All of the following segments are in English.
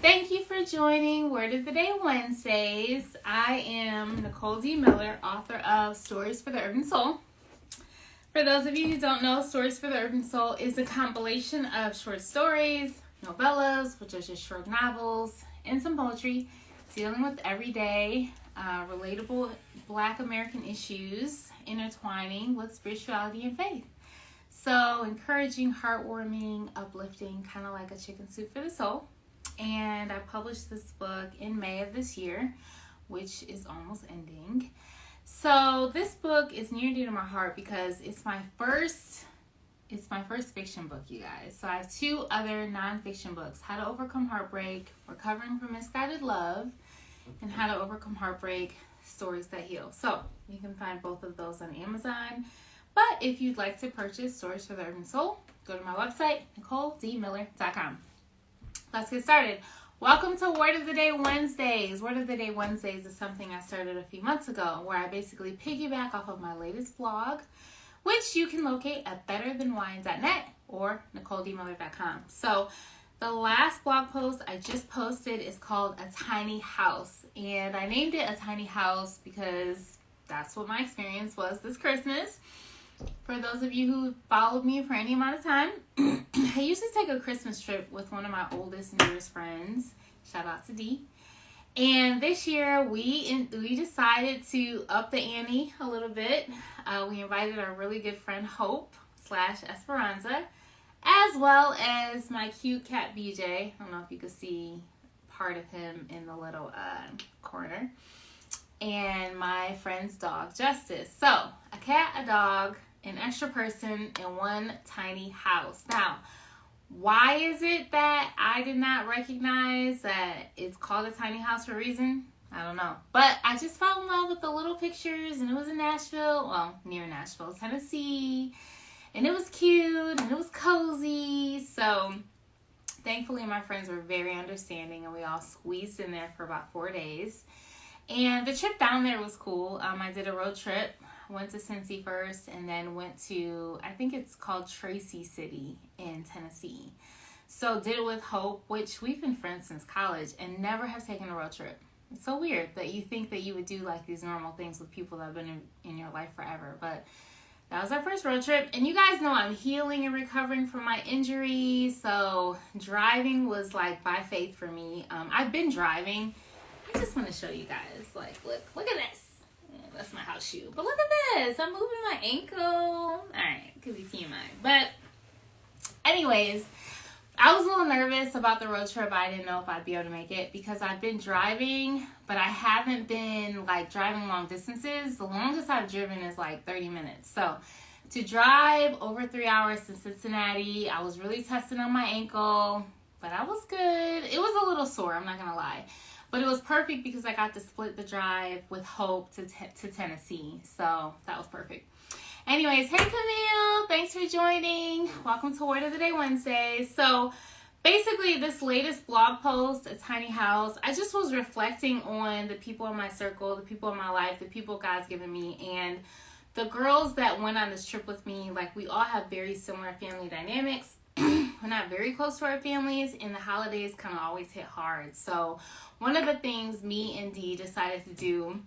Thank you for joining Word of the Day Wednesdays. I am Nicole D. Miller, author of Stories for the Urban Soul. For those of you who don't know, Stories for the Urban Soul is a compilation of short stories, novellas, which are just short novels, and some poetry dealing with everyday, relatable Black American issues intertwining with spirituality and faith. So encouraging, heartwarming, uplifting, kind of like a chicken soup for the soul. And I published this book in May of this year, which is almost ending. So this book is near and dear to my heart because it's my first fiction book, you guys. So I have two other nonfiction books: How to Overcome Heartbreak, Recovering from Misguided Love, and How to Overcome Heartbreak, Stories That Heal. So you can find both of those on Amazon. But if you'd like to purchase Stories for the Urban Soul, go to my website, NicoleDMiller.com. Let's get started. Welcome to Word of the Day Wednesdays. Word of the Day Wednesdays is something I started a few months ago where I basically piggyback off of my latest blog, which you can locate at betterthanwine.net or NicoleDMiller.com. So the last blog post I just posted is called A Tiny House. And I named it A Tiny House because that's what my experience was this Christmas. For those of you who followed me for any amount of time, I usually take a Christmas trip with one of my oldest and dearest friends. Shout out to Dee. And this year we decided to up the ante a little bit. We invited our really good friend Hope / Esperanza, as well as my cute cat BJ. I don't know if you could see part of him in the little corner. And my friend's dog Justice. So a cat, a dog, an extra person in one tiny house. Now, why is it that I did not recognize that it's called a tiny house for a reason? I don't know. But I just fell in love with the little pictures, and it was in Nashville, well, near Nashville, Tennessee, and it was cute, and it was cozy. So thankfully, my friends were very understanding, and we all squeezed in there for about 4 days. And the trip down there was cool. I did a road trip. Went to Cincy first and then went to, I think it's called Tracy City in Tennessee. So did it with Hope, which we've been friends since college and never have taken a road trip. It's so weird that you think that you would do like these normal things with people that have been in your life forever. But that was our first road trip. And you guys know I'm healing and recovering from my injury. So driving was like by faith for me. I've been driving. I just want to show you guys, like, look at this. That's my house shoe. But look at this. I'm moving my ankle. Alright, could be TMI. But anyways, I was a little nervous about the road trip. I didn't know if I'd be able to make it because I've been driving, but I haven't been like driving long distances. The longest I've driven is like 30 minutes. So to drive over 3 hours to Cincinnati, I was really testing on my ankle, but I was good. It was a little sore, I'm not going to lie. But it was perfect because I got to split the drive with Hope to Tennessee. So that was perfect. Anyways, hey Camille, thanks for joining. Welcome to Word of the Day Wednesday. So basically this latest blog post, A Tiny House, I just was reflecting on the people in my circle, the people in my life, the people God's given me. And the girls that went on this trip with me, like we all have very similar family dynamics. We're not very close to our families, and the holidays kind of always hit hard. So one of the things me and Dee decided to do,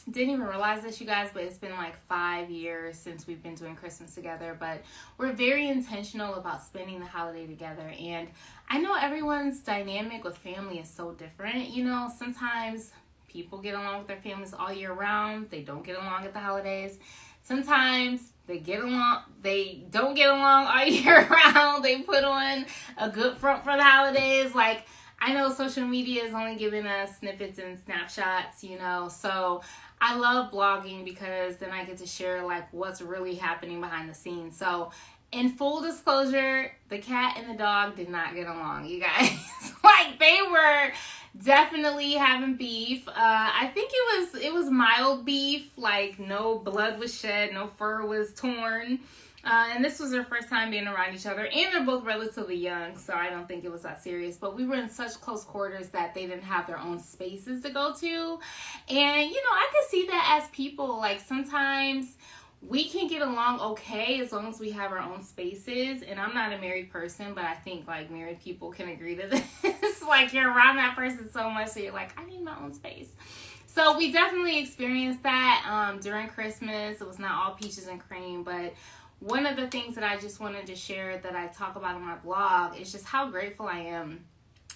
didn't even realize this, you guys, but it's been like 5 years since we've been doing Christmas together. But we're very intentional about spending the holiday together. And I know everyone's dynamic with family is so different. You know, sometimes people get along with their families all year round. They don't get along at the holidays. Sometimes they don't get along all year round. They put on a good front for the holidays. Like, I know social media is only giving us snippets and snapshots, you know. So I love blogging because then I get to share like what's really happening behind the scenes. So in full disclosure, the cat and the dog did not get along, you guys. Like they were definitely having beef. I think it was mild beef, like no blood was shed, no fur was torn. And this was their first time being around each other, and they're both relatively young, so I don't think it was that serious. But we were in such close quarters that they didn't have their own spaces to go to. And, you know, I could see that as people, like sometimes we can get along okay as long as we have our own spaces. And I'm not a married person, but I think like married people can agree to this. Like you're around that person so much that you're like, I need my own space. So we definitely experienced that during Christmas. It was not all peaches and cream, but one of the things that I just wanted to share that I talk about on my blog is just how grateful I am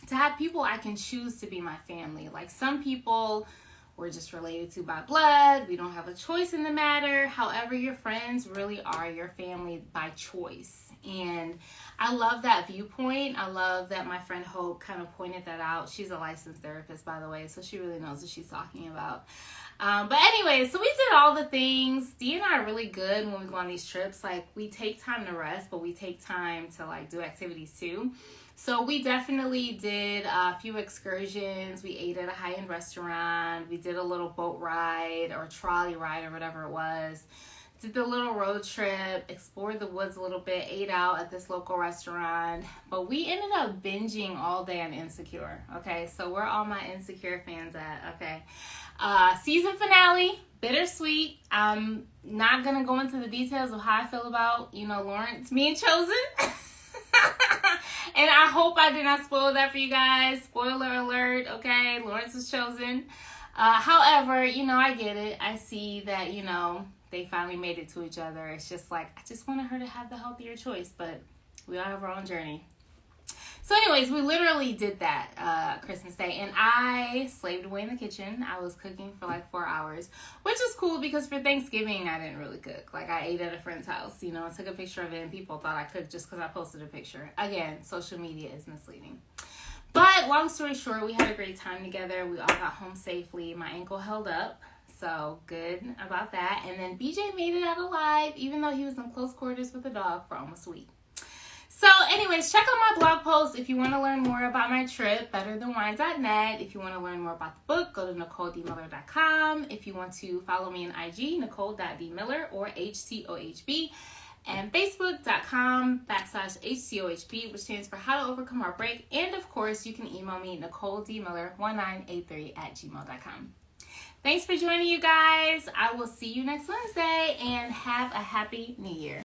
to have people I can choose to be my family. Like some people we're just related to by blood. We don't have a choice in the matter. However, your friends really are your family by choice. And I love that viewpoint. I love that my friend Hope kind of pointed that out. She's a licensed therapist, by the way, so she really knows what she's talking about. But anyway, so we did all the things. Dee and I are really good when we go on these trips. Like, we take time to rest, but we take time to, like, do activities too. So we definitely did a few excursions. We ate at a high-end restaurant. We did a little boat ride or trolley ride or whatever it was. Did the little road trip, explored the woods a little bit, ate out at this local restaurant. But we ended up binging all day on Insecure. Okay, so where all my Insecure fans at? Okay. Season finale, bittersweet. I'm not going to go into the details of how I feel about, Lawrence being chosen. And I hope I did not spoil that for you guys. Spoiler alert, okay? Lawrence was chosen. However, I get it. I see that, they finally made it to each other. It's just like, I just wanted her to have the healthier choice, but we all have our own journey. So anyways, we literally did that Christmas Day, and I slaved away in the kitchen. I was cooking for like 4 hours, which is cool because for Thanksgiving, I didn't really cook. Like, I ate at a friend's house, I took a picture of it, and people thought I cooked just because I posted a picture. Again, social media is misleading. But long story short, we had a great time together. We all got home safely. My ankle held up, so good about that. And then BJ made it out alive, even though he was in close quarters with a dog for almost a week. So anyways, check out my blog post if you want to learn more about my trip, betterthanwine.net. If you want to learn more about the book, go to NicoleDMiller.com. If you want to follow me on IG, Nicole.DMiller or HTOHB, and Facebook.com/HTOHB, which stands for How to Overcome Heartbreak. And of course, you can email me, NicoleDMiller1983@gmail.com. Thanks for joining, you guys. I will see you next Wednesday, and have a happy New Year.